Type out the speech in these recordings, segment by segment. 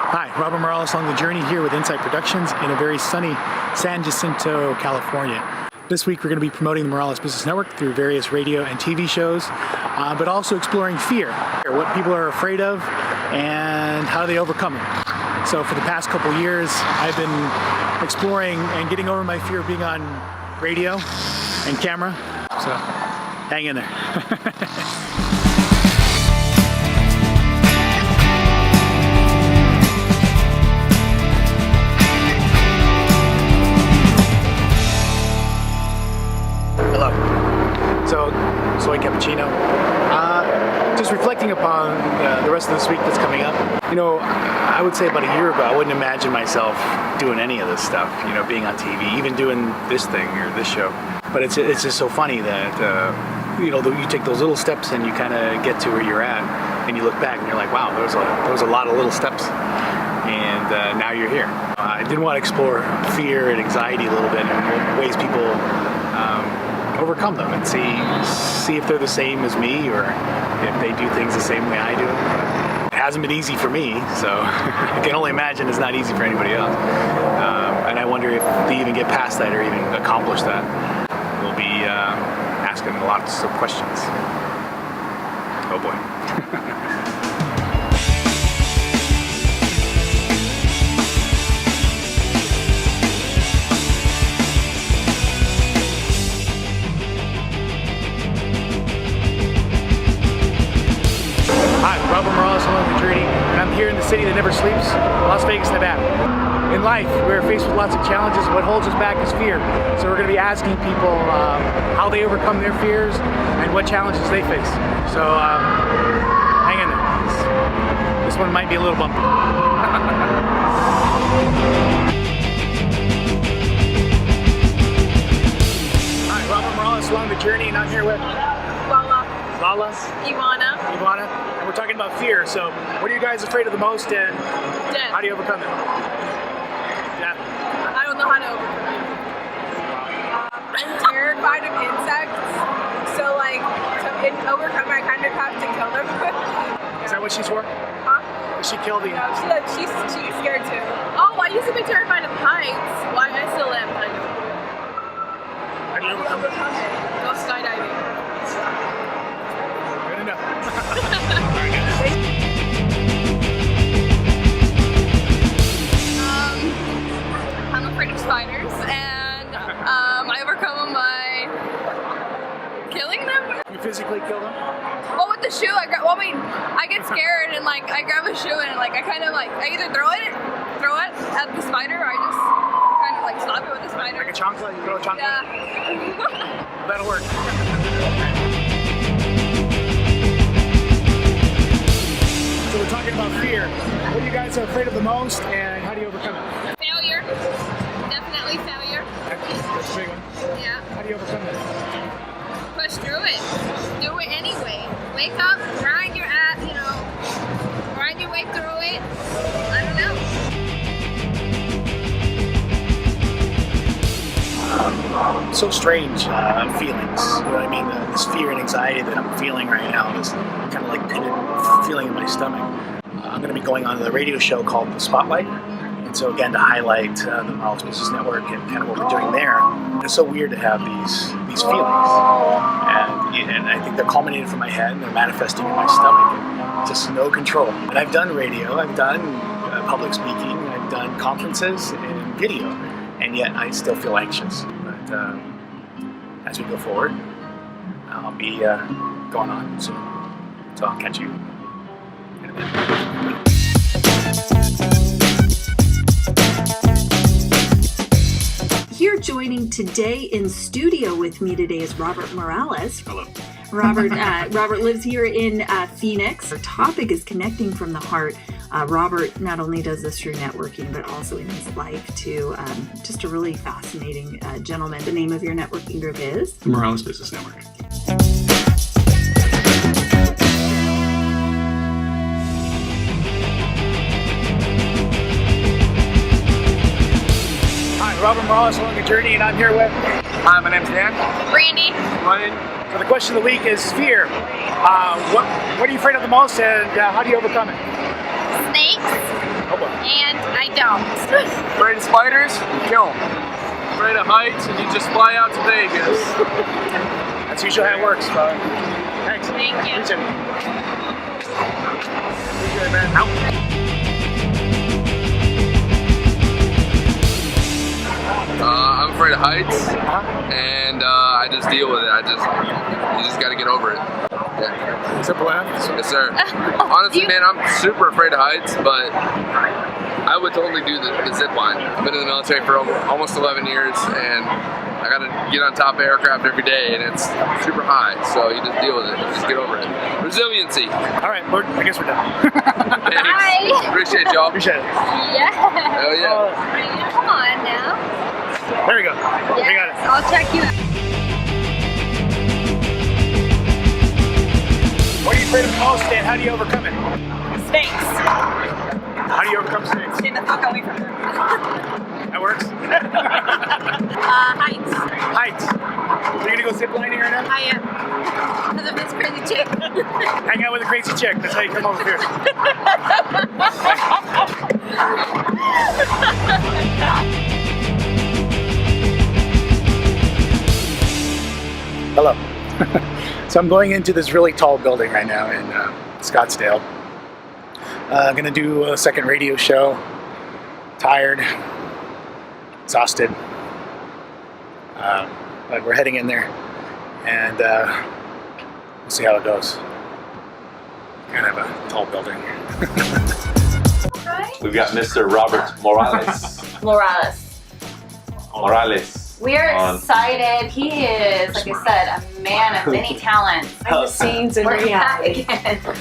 Hi, Robert Morales on the journey here with Insight Productions in a very sunny San Jacinto, California. This week we're going to be promoting the Morales Business Network through various radio and TV shows, but also exploring fear, what people are afraid of and how they overcome it. So for the past couple years I've been exploring and getting over my fear of being on radio and camera, so hang in there. Soy cappuccino. Just reflecting upon the rest of this week that's coming up. You know, I would say about a year ago, I wouldn't imagine myself doing any of this stuff. You know, being on TV, even doing this thing or this show. But it's just so funny that you know, you take those little steps and you kind of get to where you're at, and you look back and you're like, wow, there was a lot of little steps, and now you're here. I did want to explore fear and anxiety a little bit and ways people overcome them and see if they're the same as me or if they do things the same way I do. It hasn't been easy for me, so I can only imagine it's not easy for anybody else. And I wonder if they even get past that or even accomplish that. We'll be asking lots of questions. Oh boy. Robert Morales along the journey, and I'm here in the city that never sleeps, Las Vegas, Nevada. In life, we're faced with lots of challenges. What holds us back is fear. So we're going to be asking people how they overcome their fears and what challenges they face. So hang in there. This one might be a little bumpy. Hi, Robert Morales along the journey, and I'm here with Lala, Ivana, and we're talking about fear. So, what are you guys afraid of the most, and Death. How do you overcome it? Death. I don't know how to overcome it. I'm terrified of insects, so like to overcome it, I kind of have to kill them. Is that what she's for? Huh? Does she kill the insects? She's scared too. Oh, I used to be terrified of heights. Why I still am kind of. How do you overcome it? Go skydiving. I'm afraid of spiders, and I overcome them by killing them. You physically kill them? Well, with the shoe, I get scared and like I grab a shoe and like I kind of like I either throw it at the spider, or I just kind of like slap it with the spider. Like a chancla? You throw a chancla? Yeah. That'll work. So we're talking about fear. What are you guys afraid of the most, and how do you overcome it? Failure. Definitely failure. That's a big one. Yeah. How do you overcome it? Push through it. Do it anyway. Wake up, grind your way through it. I don't know. So strange feelings, you know what I mean? This fear and anxiety that I'm feeling right now, this kind of like pitted feeling in my stomach. I'm going to be going on the radio show called The Spotlight, and so again to highlight the Morales Business Network and kind of what we're doing there. It's so weird to have these feelings, and I think they're culminating from my head and they're manifesting in my stomach, and just no control. And I've done radio, I've done public speaking, I've done conferences and video, and yet I still feel anxious. But as we go forward, I'll be going on soon. So I'll catch you in a minute. Here joining today in studio with me today is Robert Morales. Hello. Robert lives here in Phoenix. Our topic is connecting from the heart. Robert not only does this through networking, but also in his life too. Just a really fascinating gentleman. The name of your networking group is? The Morales Business Network. Hi, Robert Morales along the journey, and I'm here with... Hi, my name's Dan. Brandy. Ryan. So the question of the week is fear. What are you afraid of the most, and how do you overcome it? Snakes. Oh boy. spiders, you kill them. Afraid of heights, and you just fly out to Vegas. That's usually how it works. Thanks. Thank you. Appreciate it. Appreciate it, man. Out. I'm afraid of heights, and I just deal with it. You just got to get over it. Yeah. Simple enough. Yes, sir. Honestly, man, I'm super afraid of heights, but I would totally do the zip line. I've been in the military for almost 11 years, and I got to get on top of aircraft every day, and it's super high. So you just deal with it. Just get over it. Resiliency. All right, I guess we're done. Thanks. Bye. Appreciate y'all. Appreciate it. Yeah. Hell yeah. Come on now. There we go. Yes, We got it. I'll check you out. What are you afraid of the most, Dan? How do you overcome it? Snakes. How do you overcome snakes? Stay the fuck away from them. That works. Heights. Heights. You're gonna go zip lining right now? I am. Because of this crazy chick. Hang out with a crazy chick. That's how you come over here. Hello. So I'm going into this really tall building right now in Scottsdale. I'm gonna do a second radio show. Tired, exhausted, but we're heading in there, and we'll see how it goes. Kind of a tall building. We've got Mr. Robert Morales. Morales. We are excited. He is, like I said, a man of many talents. Behind the scenes and reality.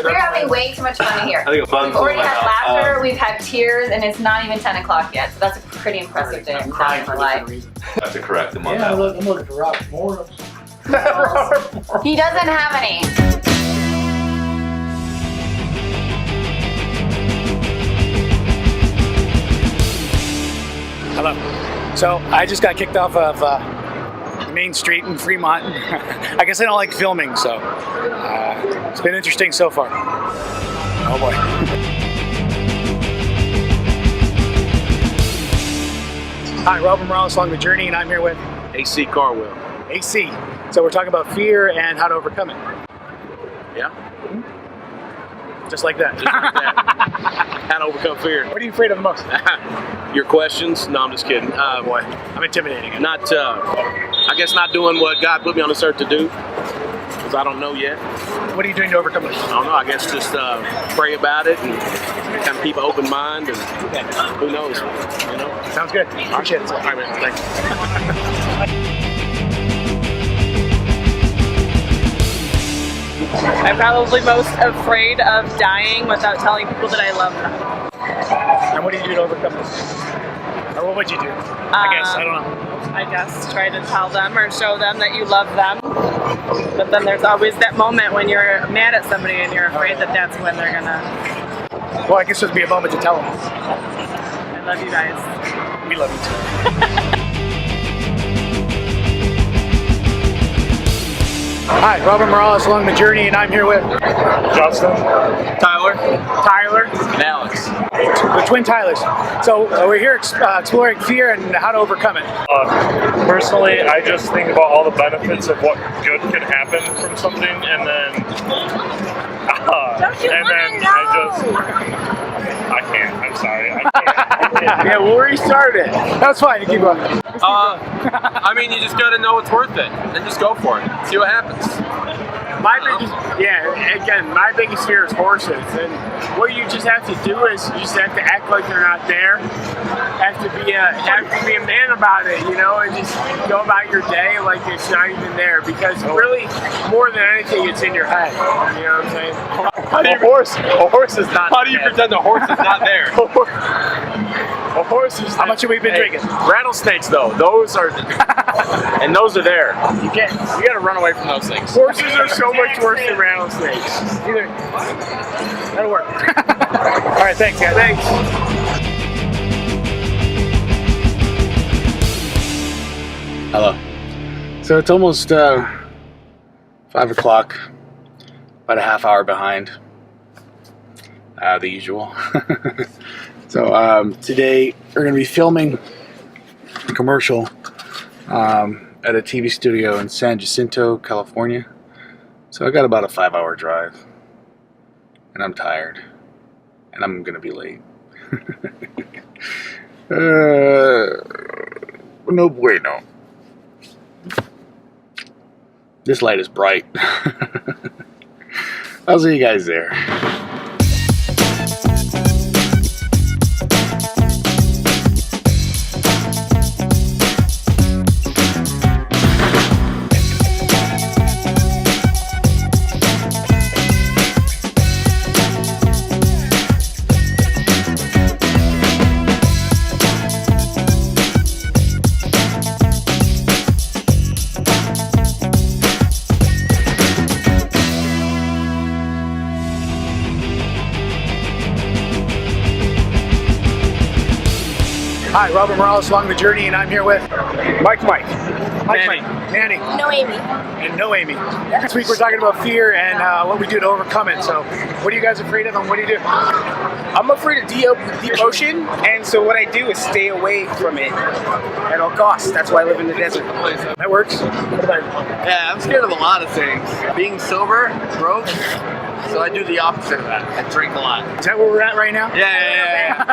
We're having way too much fun here. I think a bun We've already flew in my had mouth. laughter, we've had tears, and it's not even 10 o'clock yet. So that's a pretty impressive day. I'm crying for life. different reasons. I have to correct him on Yeah, that. I'm looking for Robert Moore. He doesn't have any. Hello. So I just got kicked off of Main Street in Fremont. I guess I don't like filming, so it's been interesting so far. Oh boy. Hi, Robert Morales along the journey, and I'm here with AC Carwell. AC. So we're talking about fear and how to overcome it. Yeah? Just like that. Just like that. How to overcome fear. What are you afraid of the most? Your questions? No, I'm just kidding. Boy, I'm intimidating. Not, I guess not doing what God put me on this earth to do, because I don't know yet. What are you doing to overcome it? I don't know, I guess just pray about it and kind of keep an open mind, and who knows, you know? Sounds good. Appreciate it. All right, man, thanks. I'm probably most afraid of dying without telling people that I love them. And what do you do to overcome this? Or what would you do? I guess, I don't know. I guess try to tell them or show them that you love them. But then there's always that moment when you're mad at somebody and you're afraid that that's when they're gonna. Well, I guess there'd be a moment to tell them. I love you guys. We love you too. Hi, Robert Morales along the journey, and I'm here with Justin. Tyler, And Alex. the twin Tylers. So we're here exploring fear and how to overcome it. Personally, I just think about all the benefits of what good can happen from something, and then I can't. I'm sorry. I can't. Yeah, we'll restart it. That's fine. You keep going. I mean, you just gotta know it's worth it, and just go for it. See what happens. My biggest fear is horses, and what you just have to do is you just have to act like they're not there. Have to be a man about it, you know, and just go about your day like it's not even there. Because really, more than anything, it's in your head. You know what I'm saying? A horse is not. How do you pretend the horse is not there? A horse is. How much have we been drinking? Rattlesnakes, though, those are there. You gotta run away from those things. Horses are so much worse than rattlesnakes. That'll work. All right, thanks, guys. Thanks. Hello. So it's almost 5 o'clock, about a half hour behind the usual. So today we're going to be filming a commercial at a TV studio in San Jacinto, California. So I got about a 5-hour drive, and I'm tired, and I'm going to be late. No bueno. This light is bright. I'll see you guys there. Hi, Robert Morales along the journey, and I'm here with Mike, Manny, Noemi. and No Amy. This week we're talking about fear and what we do to overcome it. So, what are you guys afraid of, and what do you do? I'm afraid of deep ocean, and so what I do is stay away from it at all costs. That's why I live in the desert. That works. What about you? Yeah, I'm scared of a lot of things. Being sober, broke, so I do the opposite of that. I drink a lot. Is that where we're at right now? Yeah.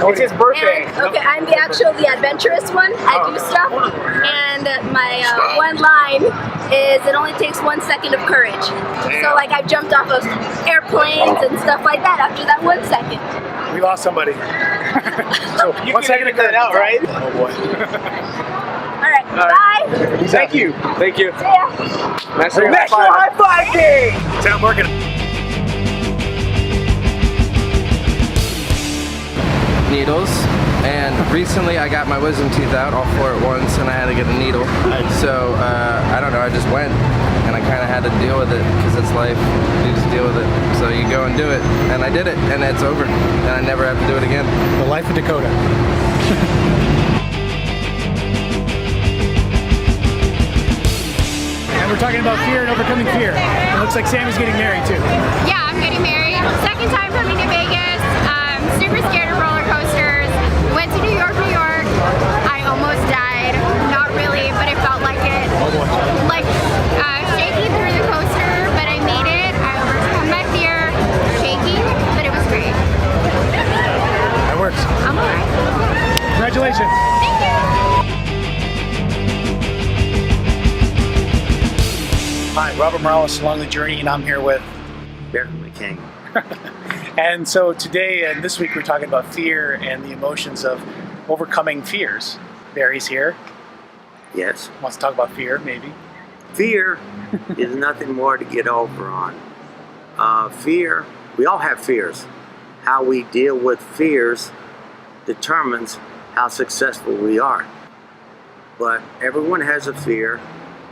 It's his birthday. And, okay, I'm the adventurous one. I do stuff, and my one line is it only takes 1 second of courage. So like I've jumped off of airplanes and stuff like that after that 1 second. We lost somebody. So, You 1 can second edit that out, right? Oh boy. All right, bye. Thank you. Thank you. See ya. National High Five Day! It's not working. Needles, and recently I got my wisdom teeth out, all 4 at once, and I had to get a needle. So I don't know, I just went, and I kind of had to deal with it because it's life. You just deal with it. So you go and do it, and I did it, and it's over, and I never have to do it again. The life of Dakota. And we're talking about fear and overcoming fear. It looks like Sammy's getting married too. Yeah, I'm getting married. Second time coming to Vegas. Super scared of roller coasters. Went to New York. I almost died. Not really, but it felt like it. Like shaking through the coaster, but I made it. I overcome my fear. Shaking, but it was great. That works. I'm alright. Congratulations. Thank you. Hi, Robert Morales along the journey, and I'm here with McCain. And so today and this week we're talking about fear and the emotions of overcoming fears. Barry's here. Yes. Wants to talk about fear, maybe. Fear is nothing more to get over on. Fear, we all have fears. How we deal with fears determines how successful we are. But everyone has a fear,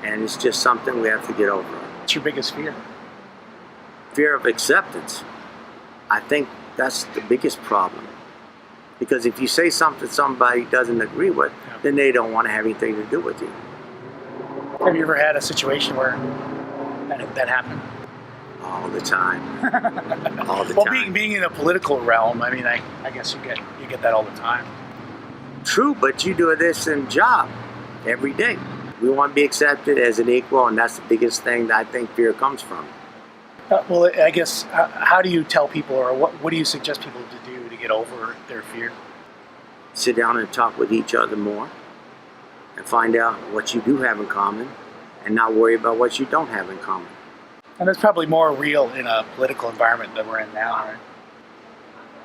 and it's just something we have to get over. What's your biggest fear? Fear of acceptance. I think that's the biggest problem. Because if you say something somebody doesn't agree with, then they don't want to have anything to do with you. Have you ever had a situation where that happened? All the time. All the well, time. being in a political realm, I mean, I guess you get that all the time. True, but you do this in job every day. We want to be accepted as an equal, and that's the biggest thing that I think fear comes from. Well, I guess, how do you tell people, or what do you suggest people to do to get over their fear? Sit down and talk with each other more and find out what you do have in common and not worry about what you don't have in common. And it's probably more real in a political environment that we're in now, right?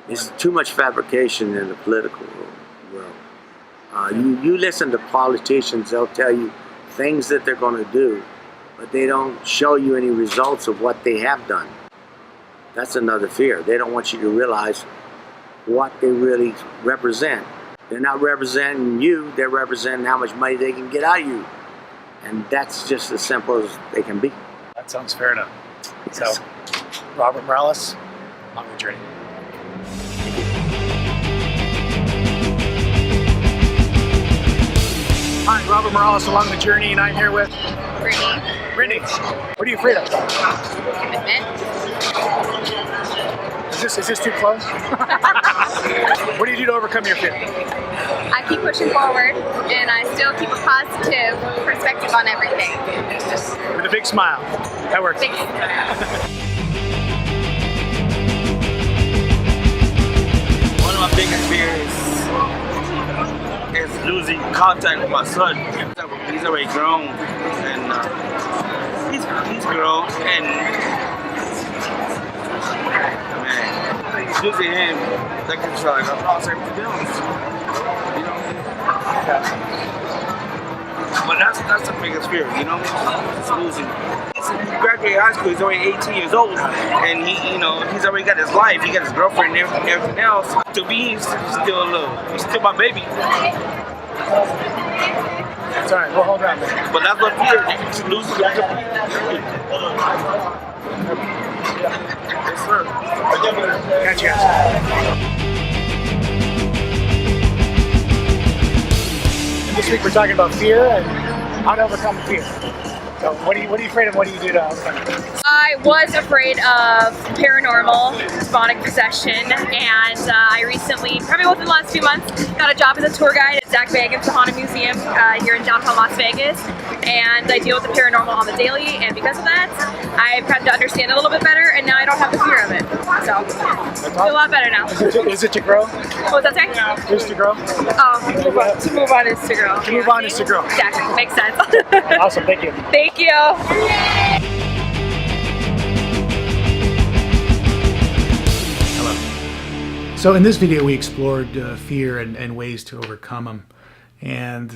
There's too much fabrication in the political world. You listen to politicians, they'll tell you things that they're going to do, but they don't show you any results of what they have done. That's another fear. They don't want you to realize what they really represent. They're not representing you, they're representing how much money they can get out of you. And that's just as simple as they can be. That sounds fair enough. Yes. So, Robert Morales, on the journey. Hi, Robert Morales along the journey, and I'm here with Brittany. Brittany, what are you afraid of? Commitment. Is this too close? What do you do to overcome your fear? I keep pushing forward, and I still keep a positive perspective on everything. With a big smile. That works. Thanks. One of my biggest fears is losing contact with my son. He's already grown, and he's grown, and man, losing him, that can feel like I lost everything else. You know? But that's the biggest fear, you know? Just losing. He graduated high school, he's already 18 years old, and he's already got his life, he got his girlfriend and everything else. To me, he's still my baby. It's alright, we'll hold on. But that's what fear, just losing. Yes, sir. Catch you guys. This week we're talking about fear and how to overcome fear. So what are you afraid of? What do you do to overcome it? I was afraid of paranormal, demonic possession, and I recently, probably within the last few months, got a job as a tour guide at Zach Bagans' The Haunted Museum here in downtown Las Vegas, and I deal with the paranormal on the daily, and because of that, I've come to understand it a little bit better, and now I don't have the fear of it. So, I feel a lot better now. Is it to grow? What was that saying? Is to grow? Oh, to move on is to grow. To move on is to grow. Exactly, makes sense. Awesome, thank you. Thank you. Hello. So in this video we explored fear and ways to overcome them, and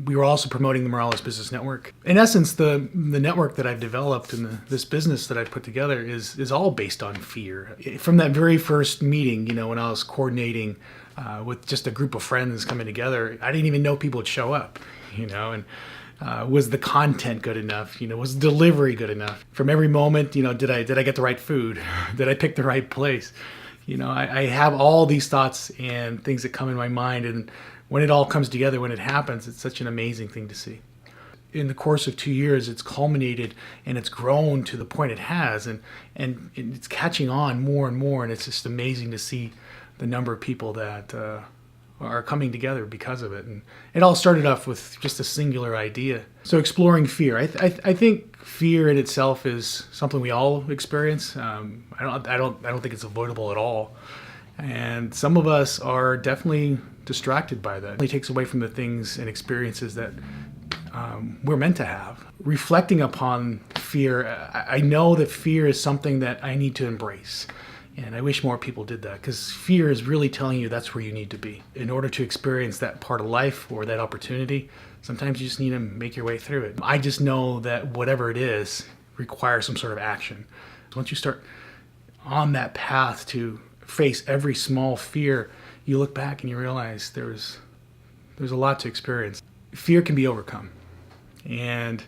we were also promoting the Morales Business Network. In essence, the network that I've developed and this business that I've put together is all based on fear. From that very first meeting, when I was coordinating with just a group of friends coming together, I didn't even know people would show up, and was the content good enough? Was the delivery good enough? From every moment, did I get the right food? Did I pick the right place? I have all these thoughts and things that come in my mind, and when it all comes together, when it happens, it's such an amazing thing to see. In the course of 2 years, it's culminated and it's grown to the point it has, and it's catching on more and more, and it's just amazing to see the number of people that are coming together because of it. And it all started off with just a singular idea. So exploring fear. I think fear in itself is something we all experience. I don't think it's avoidable at all. And some of us are definitely distracted by that. It really takes away from the things and experiences that we're meant to have. Reflecting upon fear, I know that fear is something that I need to embrace. And I wish more people did that, because fear is really telling you that's where you need to be. In order to experience that part of life or that opportunity, sometimes you just need to make your way through it. I just know that whatever it is requires some sort of action. Once you start on that path to face every small fear, you look back and you realize there's a lot to experience. Fear can be overcome. And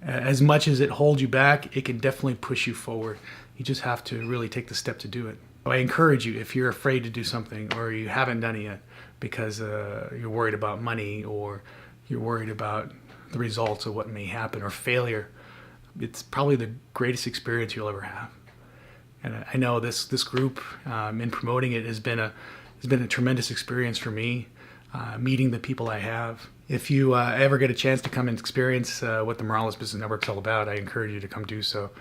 as much as it holds you back, it can definitely push you forward. You just have to really take the step to do it. I encourage you, if you're afraid to do something or you haven't done it yet because you're worried about money or you're worried about the results of what may happen or failure, it's probably the greatest experience you'll ever have. And I know this group in promoting it has been a tremendous experience for me, meeting the people I have. If you ever get a chance to come and experience what the Morales Business Network is all about, I encourage you to come do so,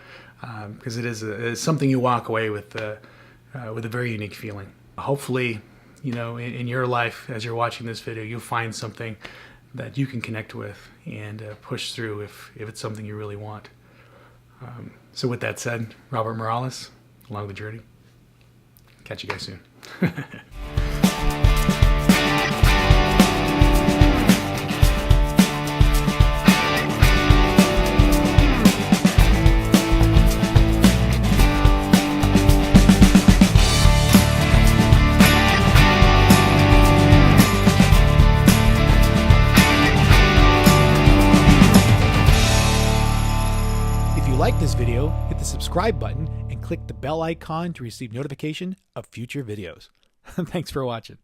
because it is something you walk away with a very unique feeling. Hopefully, in your life, as you're watching this video, you'll find something that you can connect with and push through if it's something you really want. So with that said, Robert Morales, along the journey. Catch you guys soon. If you like this video, hit the subscribe button and click the bell icon to receive notification of future videos. Thanks for watching.